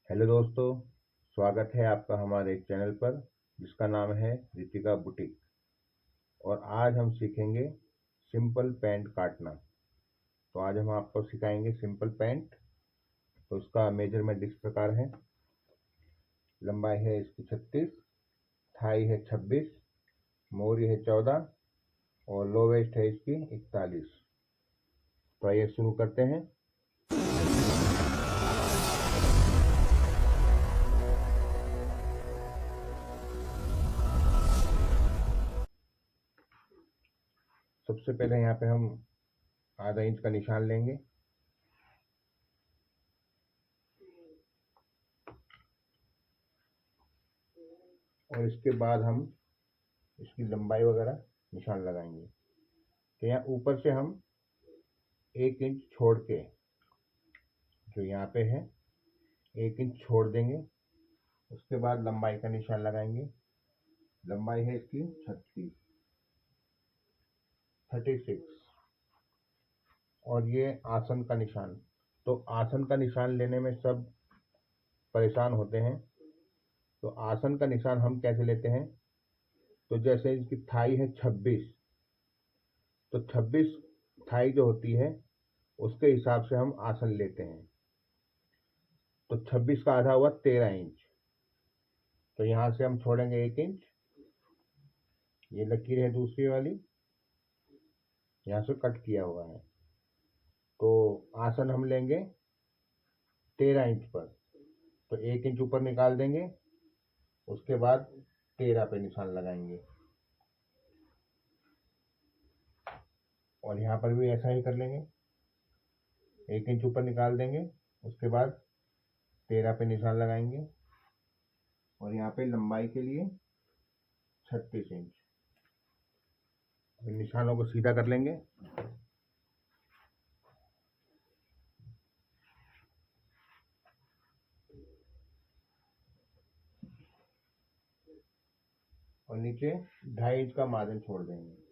Hello दोस्तों, स्वागत है आपका हमारे एक चैनल पर जिसका नाम है रितिका बुटीक। और आज हम सीखेंगे सिंपल पैंट काटना। तो आज हम आपको सिखाएंगे सिंपल पैंट। तो उसका मेजरमेंट इस प्रकार है। लंबाई है इसकी 36, थाई है 26, मोरी है 14 और लो वेस्ट है इसकी 41। तो आइए शुरू करते हैं। सबसे पहले यहाँ पे हम आधा इंच का निशान लेंगे। और इसके बाद हम इसकी लंबाई वगैरह निशान लगाएंगे। तो यहाँ ऊपर से हम 1 इंच छोड़ के, जो यहाँ पे है 1 इंच छोड़ देंगे। उसके बाद लंबाई का निशान लगाएंगे। लंबाई है इसकी 36। और ये आसन का निशान। तो आसन का निशान लेने में सब परेशान होते हैं। तो आसन का निशान हम कैसे लेते हैं? तो जैसे इसकी थाई है 26, तो 26 थाई जो होती है उसके हिसाब से हम आसन लेते हैं। तो 26 का आधा हुआ 13 इंच। तो यहाँ से हम छोड़ेंगे 1 इंच। ये लकीर है दूसरी वाली, यहाँ से कट किया हुआ है। तो आसन हम लेंगे 13 इंच पर। तो 1 इंच ऊपर निकाल देंगे। उसके बाद 13 पे निशान लगाएंगे। और यहाँ पर भी ऐसा ही कर लेंगे। 1 इंच ऊपर निकाल देंगे। उसके बाद 13 पे निशान लगाएंगे। और यहाँ पे लंबाई के लिए 36 इंच। निशानों को सीधा कर लेंगे। और नीचे 2.5 इंच का मार्जिन छोड़ देंगे।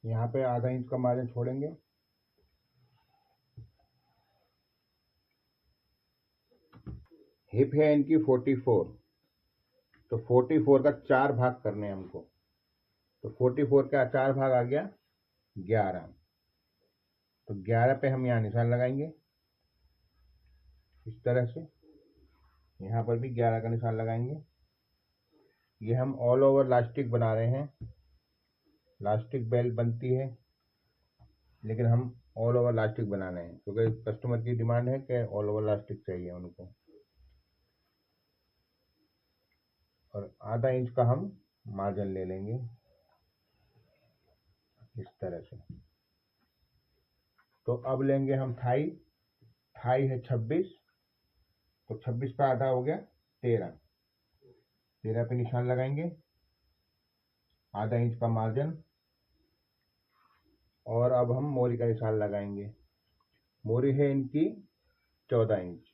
यहाँ पे आधा इंच का मार्जिन छोड़ेंगे। हिप है इनकी 44। तो 44 का 4 भाग करने हैं हमको। तो 44 का 4 भाग आ गया 11। तो 11 पे हम यहाँ निशान लगाएंगे इस तरह से। यहाँ पर भी 11 का निशान लगाएंगे। ये हम ऑल ओवर लास्टिक बना रहे हैं। लास्टिक बेल्ट बनती है, लेकिन हम ऑल ओवर लास्टिक बना रहे हैं क्योंकि कस्टमर की डिमांड है कि ऑल ओवर लास्टिक चाहिए उनको। और आधा इंच का हम मार्जिन ले लेंगे इस तरह से। तो अब लेंगे हम थाई। थाई है 26। तो 26 का आधा हो गया 13। 13 पे निशान लगाएंगे। आधा इंच का मार्जिन। और अब हम मोरी का निशान लगाएंगे। मोरी है इनकी 14 इंच।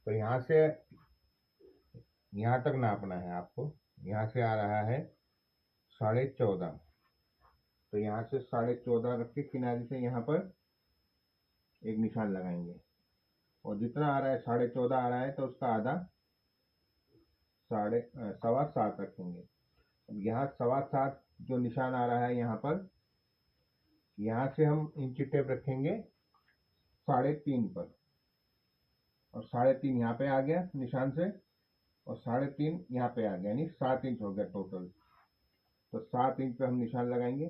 तो यहाँ से यहाँ तक नापना है आपको। यहाँ से आ रहा है 14.5। तो यहाँ से 14.5 रख के किनारे से यहाँ पर एक निशान लगाएंगे। और जितना आ रहा है 14.5 आ रहा है तो उसका आधा 7.25 रखेंगे। अब यहाँ 7.25 जो निशान आ रहा है यहाँ पर, यहाँ से हम इंची टेप रखेंगे 3.5 पर। और 3.5 यहाँ पे आ गया निशान से। और 3.5 यहाँ पे आ गया, यानी 7 इंच हो गया टोटल। तो 7 इंच पे हम निशान लगाएंगे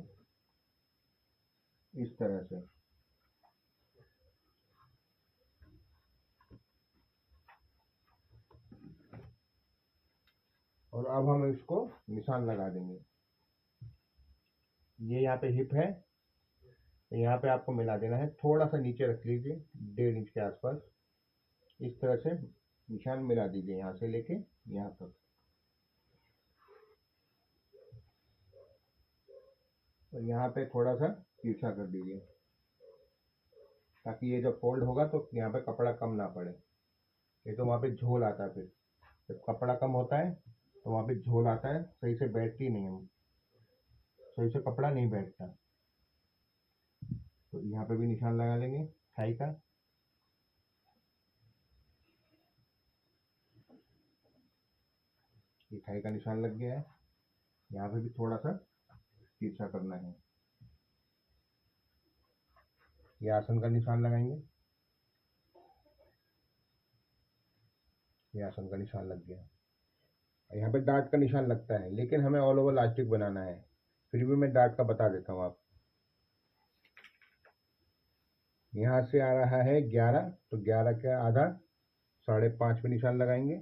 इस तरह से। और अब हम इसको निशान लगा देंगे। ये यहाँ पे हिप है, तो यहाँ पे आपको मिला देना है। थोड़ा सा नीचे रख लीजिए 1.5 इंच के आसपास। इस तरह से निशान मिला दीजिए यहाँ से लेके यहाँ तक। और यहाँ पे थोड़ा सा तिरछा कर दीजिए। ताकि ये जब फोल्ड होगा तो यहाँ पे कपड़ा कम ना पड़े। ये तो वहाँ पे झोल आता है, फिर जब कपड़ा कम होता है तो वहाँ पे झोल आता है, सही से बैठती नहीं है, सही से कपड़ा नहीं बैठता। तो यहाँ पे भी निशान लगा लेंगे थाई का। ये थाई का निशान लग गया है। यहाँ पे भी थोड़ा सा तिरछा करना है। ये आसन का निशान लगाएंगे। ये आसन का निशान लग गया। यहाँ पे डार्ट का निशान लगता है, लेकिन हमें ऑल ओवर इलास्टिक बनाना है, फिर भी मैं डार्ट का बता देता हूँ आप। यहाँ से आ रहा है 11, तो 11 का आधा 5.5 पे निशान लगाएंगे।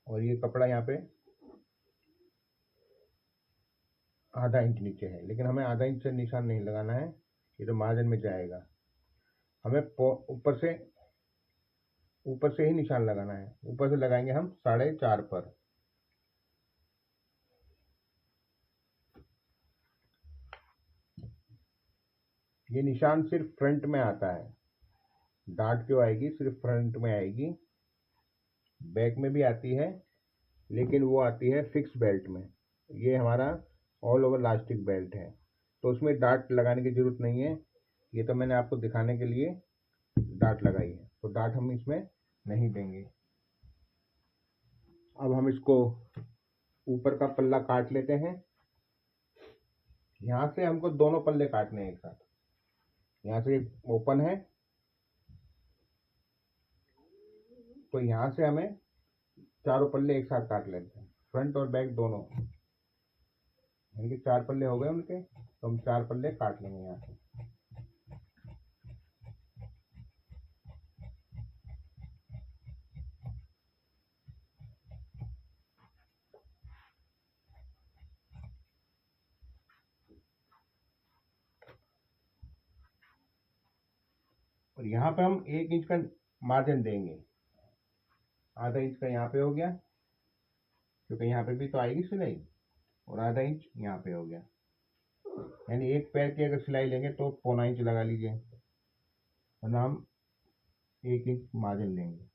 और ये कपड़ा यहाँ पे आधा इंच नीचे है, लेकिन हमें आधा इंच से निशान नहीं लगाना है, ये तो मार्जिन में जाएगा। हमें ऊपर से ही निशान लगाना है। ऊपर से लगाएंगे हम 4.5 पर। ये निशान सिर्फ फ्रंट में आता है, डार्ट क्यों आएगी, सिर्फ फ्रंट में आएगी। बैक में भी आती है, लेकिन वो आती है फिक्स बेल्ट में। ये हमारा ऑल ओवर इलास्टिक बेल्ट है, तो उसमें डार्ट लगाने की ज़रूरत नहीं है। ये तो मैंने आपको दिखाने के लिए डार्ट लगाई है, तो डार्ट हम इसमें नहीं देंगे। अब हम इसको ऊपर का पल्ला काट लेते हैं। यहाँ से हमको दोनों पल्ले काटने हैं एक साथ। यहाँ से ओपन है, तो यहाँ से हमें चारों पल्ले एक साथ काट लेते हैं, फ्रंट और बैक दोनों। यानी कि 4 पल्ले हो गए उनके, तो हम 4 पल्ले काट लेंगे यहाँ से। और यहाँ पे हम 1 इंच का मार्जिन देंगे। आधा इंच का यहाँ पे हो गया, क्योंकि यहाँ पे भी तो आएगी सिलाई, और आधा इंच यहाँ पे हो गया। यानी एक पैर की अगर सिलाई लेंगे तो 1.25 इंच लगा लीजिए, वरना हम 1 इंच मार्जिन लेंगे।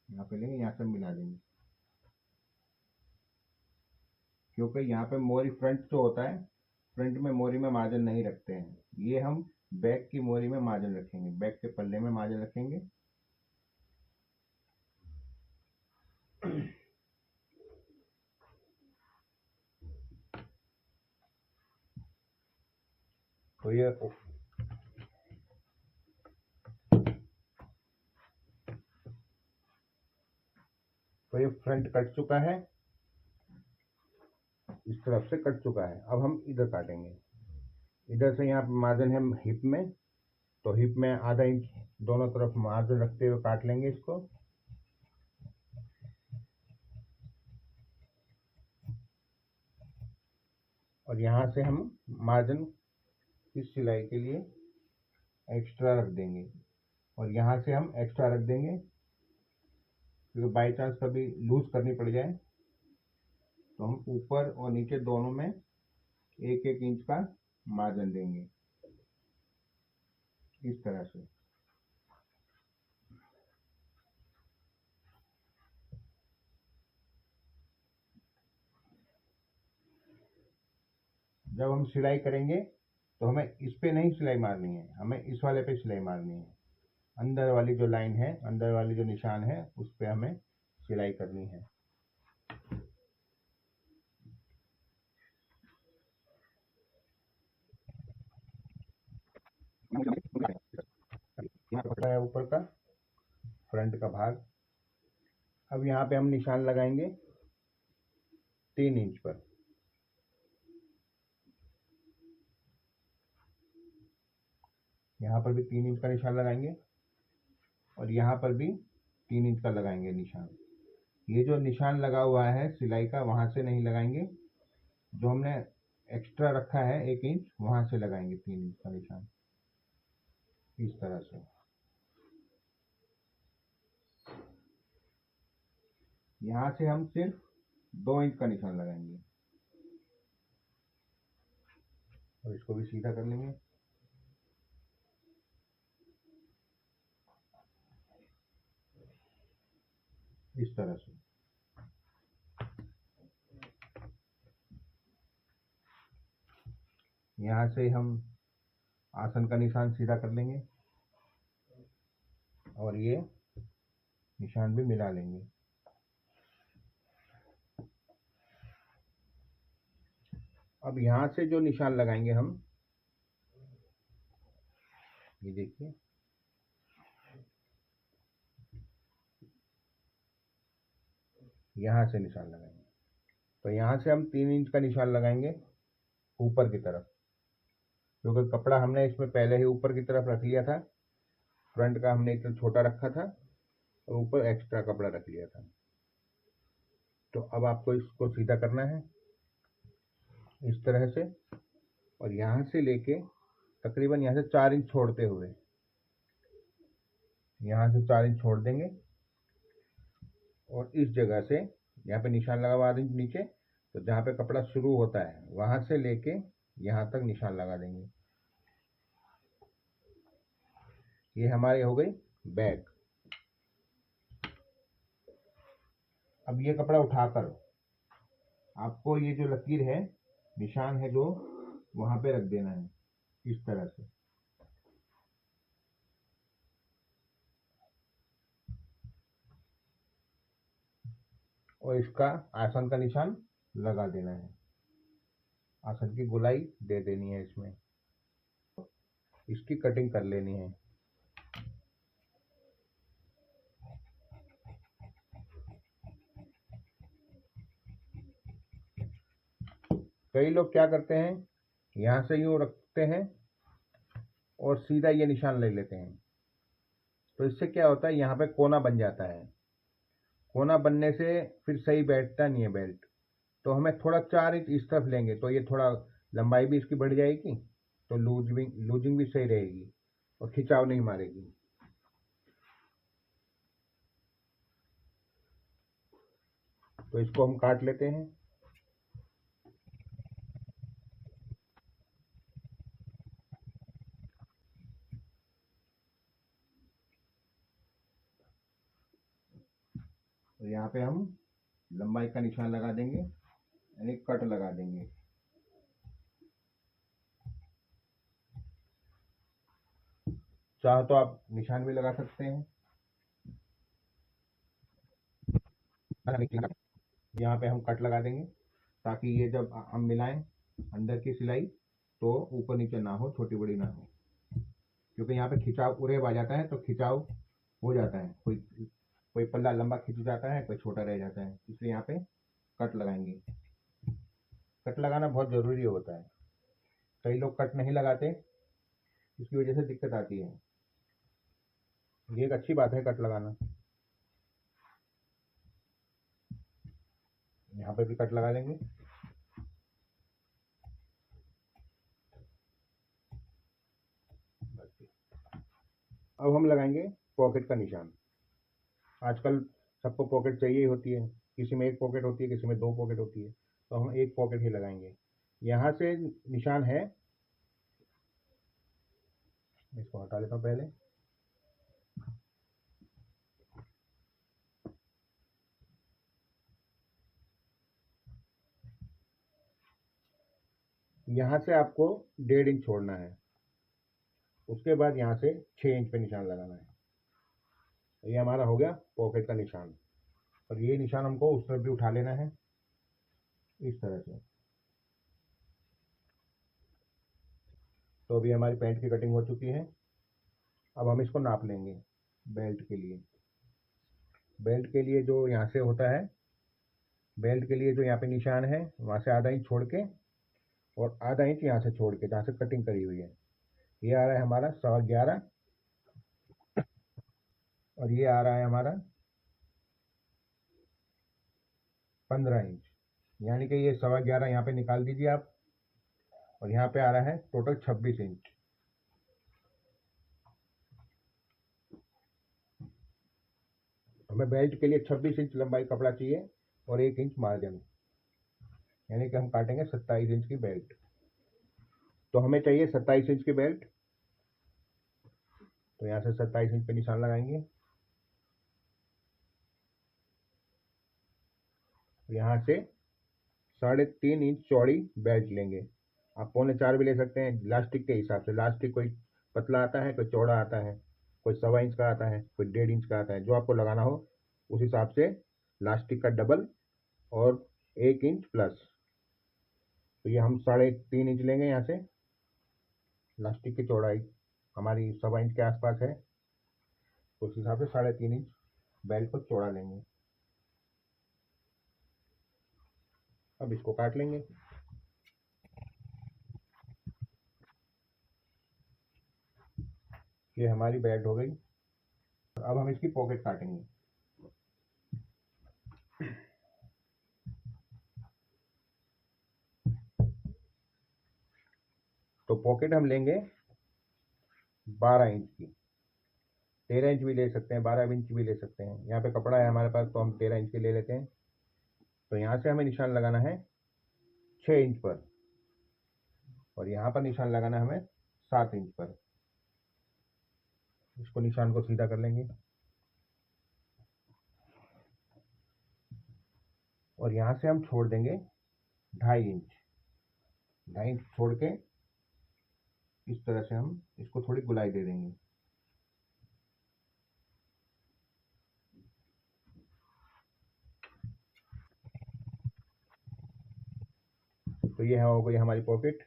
यहाँ पे लेंगे, यहाँ से मिला देंगे, क्योंकि यहाँ पे मोरी फ्रंट जो होता है, फ्रंट में मोरी में मार्जिन नहीं रखते हैं। ये हम बैक की मोरी में मार्जिन रखेंगे, बैक के पल्ले में मार्जिन रखेंगे। तो ये फ्रंट कट चुका है, इस तरफ से कट चुका है। अब हम इधर काटेंगे। इधर से यहाँ पे मार्जिन है हिप में, तो हिप में आधा इंच दोनों तरफ मार्जिन रखते हुए काट लेंगे इसको। और यहाँ से हम मार्जिन इस सिलाई के लिए एक्स्ट्रा रख देंगे, और यहाँ से हम एक्स्ट्रा रख देंगे, क्योंकि बाई चांस कभी लूज करनी पड़ जाए तो हम ऊपर और नीचे दोनों में 1-1 इंच का मार्जिन देंगे, इस तरह से। जब हम सिलाई करेंगे तो हमें इस पे नहीं सिलाई मारनी है, हमें इस वाले पे सिलाई मारनी है। अंदर वाली जो लाइन है, अंदर वाली जो निशान है, उस पे हमें सिलाई करनी है। यहाँ पकड़ा है ऊपर का फ्रंट का भाग। अब यहाँ पे हम निशान लगाएंगे 3 इंच पर। यहाँ पर भी 3 इंच का निशान लगाएंगे, और यहाँ पर भी 3 इंच का लगाएंगे निशान। ये जो निशान लगा हुआ है सिलाई का, वहाँ से नहीं लगाएंगे, जो हमने एक्स्ट्रा रखा है 1 इंच, वहाँ से लगाएंगे 3 इंच का निशान, इस तरह से। यहाँ से हम सिर्फ 2 इंच का निशान लगाएंगे। और इसको भी सीधा कर लेंगे। इस तरह से यहाँ से हम आसन का निशान सीधा कर लेंगे और ये निशान भी मिला लेंगे। अब यहाँ से जो निशान लगाएंगे हम, ये देखिए, यहाँ से निशान लगाएंगे। तो यहाँ से हम 3 इंच का निशान लगाएंगे ऊपर की तरफ, क्योंकि कपड़ा हमने इसमें पहले ही ऊपर की तरफ रख लिया था। फ्रंट का हमने इतना छोटा रखा था और ऊपर एक्स्ट्रा कपड़ा रख लिया था। तो अब आपको इसको सीधा करना है इस तरह से, और यहाँ से लेके तकरीबन यहाँ से 4 इंच छोड़ते हुए, यहाँ से 4 इंच छोड़ देंगे और इस जगह से यहाँ पे निशान लगा हुआ 8 इंच नीचे, तो जहाँ पे कपड़ा शुरू होता है वहाँ से लेके यहाँ तक निशान लगा देंगे। ये हमारी हो गई बैक। अब ये कपड़ा उठाकर आपको ये जो लकीर है, निशान है जो, वहाँ पे रख देना है इस तरह से। और इसका आसन का निशान लगा देना है, आसन की गोलाई दे देनी है, इसमें इसकी कटिंग कर लेनी है। कई लोग क्या करते हैं, यहाँ से यूँ रखते हैं और सीधा ये निशान ले लेते हैं। तो इससे क्या होता है, यहाँ पे कोना बन जाता है। कोना बनने से फिर सही बैठता नहीं है बेल्ट। तो हमें थोड़ा 4 इंच इस तरफ लेंगे तो ये थोड़ा लंबाई भी इसकी बढ़ जाएगी, तो लूजिंग भी सही रहेगी और खिंचाव नहीं मारेगी। तो इसको हम काट लेते हैं। तो यहाँ पे हम लंबाई का निशान लगा देंगे, यानी कट लगा देंगे। चाहो तो आप निशान भी लगा सकते हैं। यहाँ पे हम कट लगा देंगे ताकि ये जब हम मिलाएं अंदर की सिलाई तो ऊपर नीचे ना हो, छोटी बड़ी ना हो, क्योंकि यहाँ पे खिंचाव उरेब आ जाता है तो खिंचाव हो जाता है। कोई कोई पल्ला लंबा खिंच जाता है, कोई छोटा रह जाता है, इसलिए यहाँ पे कट लगाएंगे। कट लगाना बहुत ज़रूरी होता है। कई लोग कट नहीं लगाते, इसकी वजह से दिक्कत आती है। ये एक अच्छी बात है कट लगाना। यहाँ पे भी कट लगा लेंगे। अब हम लगाएंगे पॉकेट का निशान। आजकल सबको पॉकेट चाहिए ही होती है, किसी में एक पॉकेट होती है, किसी में 2 पॉकेट होती है, तो हम एक पॉकेट ही लगाएंगे। यहाँ से निशान है, इसको हटा लेता हूँ पहले। यहाँ से आपको 1.5 इंच छोड़ना है, उसके बाद यहाँ से 6 इंच पे निशान लगाना है। ये हमारा हो गया पॉकेट का निशान। और ये निशान हमको उस तरफ भी उठा लेना है इस तरह से। तो अभी हमारी पैंट की कटिंग हो चुकी है। अब हम इसको नाप लेंगे बेल्ट के लिए। बेल्ट के लिए जो यहाँ से होता है, बेल्ट के लिए जो यहाँ पे निशान है वहाँ से आधा इंच छोड़ के और आधा इंच यहाँ से छोड़ के जहाँ से कटिंग करी हुई है, ये आ रहा है हमारा 11.25 और ये आ रहा है हमारा 15 इंच। यानी कि ये 11.25 यहाँ पे निकाल दीजिए आप, और यहाँ पे आ रहा है टोटल 26 इंच। हमें बेल्ट के लिए 26 इंच लंबाई कपड़ा चाहिए और 1 इंच मार्जिन, यानी कि हम काटेंगे 27 इंच की बेल्ट। तो हमें चाहिए 27 इंच की बेल्ट। तो यहाँ से 27 इंच पे निशान लगाएंगे। यहाँ से 3.5 इंच चौड़ी बेल्ट लेंगे। आप 3.25 भी ले सकते हैं, इलास्टिक के हिसाब से। इलास्टिक कोई पतला आता है, कोई चौड़ा आता है, कोई 1.25 इंच का आता है, कोई 1.5 इंच का आता है। जो आपको लगाना हो उस हिसाब से इलास्टिक का डबल और 1 इंच प्लस। तो ये हम 3.5 इंच लेंगे। यहाँ से इलास्टिक की चौड़ाई हमारी 1.25 इंच के आसपास है, तो उस हिसाब से 3.5 इंच बेल्ट को चौड़ा लेंगे। अब इसको काट लेंगे। ये हमारी बेल्ट हो गई। अब हम इसकी पॉकेट काटेंगे। तो पॉकेट हम लेंगे 12 इंच की। 13 इंच भी ले सकते हैं, 12 इंच भी ले सकते हैं। यहाँ पे कपड़ा है हमारे पास, तो हम 13 इंच की ले लेते हैं। तो यहाँ से हमें निशान लगाना है 6 इंच पर, और यहाँ पर निशान लगाना है हमें 7 इंच पर। इसको निशान को सीधा कर लेंगे, और यहाँ से हम छोड़ देंगे 2.5 इंच। 2.5 इंच छोड़ के इस तरह से हम इसको थोड़ी गुलाई दे देंगे। तो ये हो गई हमारी पॉकेट।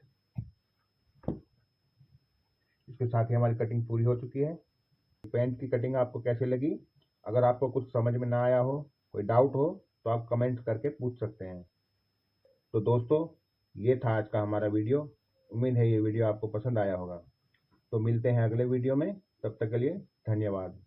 इसके साथ ही हमारी कटिंग पूरी हो चुकी है। पैंट की कटिंग आपको कैसे लगी? अगर आपको कुछ समझ में ना आया हो, कोई डाउट हो, तो आप कमेंट करके पूछ सकते हैं। तो दोस्तों, ये था आज का हमारा वीडियो। उम्मीद है ये वीडियो आपको पसंद आया होगा। तो मिलते हैं अगले वीडियो में, तब तक के लिए धन्यवाद।